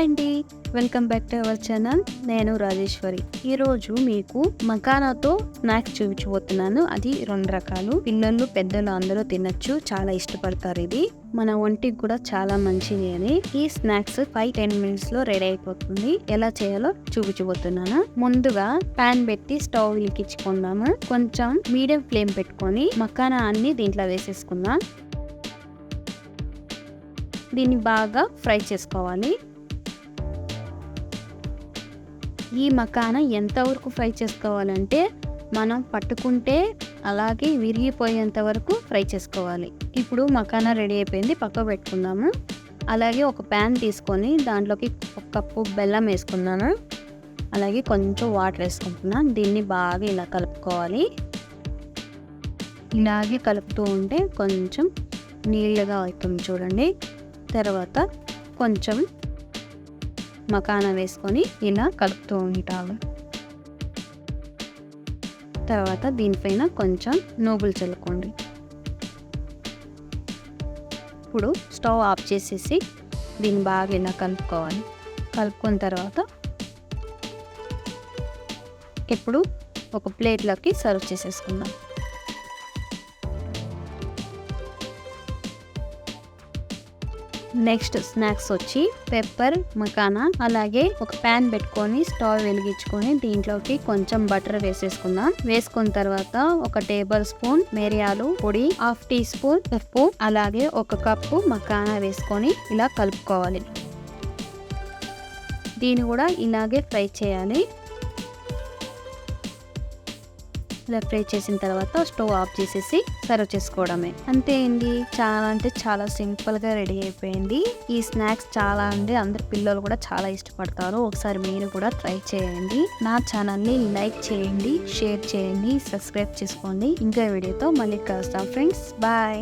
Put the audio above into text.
Hi అండి, welcome back to our channel. నేను రాజేశ్వరి. ఈరోజు మీకు మకానాతో స్నాక్స్ చూపించబోతున్నాను. అది 2 రకాలు. పిల్లలు పెద్దలు అందరూ తినచ్చు, చాలా ఇష్టపడతారు. ఇది మన ఒంటికి కూడా చాలా మంచిది. అని ఈ స్నాక్స్ 5-10 మినిట్స్ లో రెడీ అయిపోతుంది. ఎలా చేయాలో చూపించబోతున్నాను. ముందుగా పాన్ పెట్టి స్టవ్ వెలిగించుకుందాము. కొంచెం మీడియం ఫ్లేమ్ పెట్టుకొని మకానా అన్ని దీంట్లో వేసేసుకుందాం. దీన్ని బాగా ఫ్రై చేసుకోవాలి. ఈ మకానా ఎంతవరకు ఫ్రై చేసుకోవాలంటే మనం పట్టుకుంటే అలాగే విరిగిపోయేంత వరకు ఫ్రై చేసుకోవాలి. ఇప్పుడు మకానా రెడీ అయిపోయింది, పక్క పెట్టుకుందాము. అలాగే ఒక ప్యాన్ తీసుకొని దాంట్లోకి 1 కప్పు బెల్లం వేసుకున్నాను. అలాగే కొంచెం వాటర్ వేసుకుంటున్నాను. దీన్ని బాగా ఇలా కలుపుకోవాలి. ఇలాగే కలుపుతూ ఉంటే కొంచెం నీళ్ళగా అవుతుంది చూడండి. తర్వాత కొంచెం మకానా వేసుకొని ఇలా కలుపుతూ ఉంటాము. తర్వాత దీనిపైన కొంచెం నూగులు చల్లుకోండి. ఇప్పుడు స్టవ్ ఆఫ్ చేసేసి దీన్ని బాగా ఇలా కలుపుకోవాలి. కలుపుకున్న తర్వాత ఇప్పుడు ఒక ప్లేట్లోకి సర్వ్ చేసేసుకుందాం. నెక్స్ట్ స్నాక్స్ వచ్చి పెప్పర్ మకానా. అలాగే ఒక ప్యాన్ పెట్టుకొని స్టవ్ వెలిగించుకొని దీంట్లోకి కొంచెం బటర్ వేసేసుకుందాం. వేసుకున్న తర్వాత 1 టేబుల్ స్పూన్ మిరియాలు పొడి, 1/2 టీ స్పూన్ ఉప్పు, అలాగే 1 కప్పు మకానా వేసుకొని ఇలా కలుపుకోవాలి. దీన్ని కూడా ఇలాగే ఫ్రై చేయాలి. ఇలా ఫ్రై చేసిన తర్వాత స్టవ్ ఆఫ్ చేసేసి సర్వ్ చేసుకోవడమే. అంతే అండి, చాలా అంటే చాలా సింపుల్ గా రెడీ అయిపోయింది. ఈ స్నాక్స్ చాలా అందరు పిల్లలు కూడా చాలా ఇష్టపడతారు. ఒకసారి మీరు కూడా ట్రై చేయండి. నా ఛానల్ ని లైక్ చేయండి, షేర్ చేయండి, సబ్స్క్రైబ్ చేసుకోండి. ఇంకా వీడియోతో మళ్ళీ కలుస్తాం ఫ్రెండ్స్. బాయ్.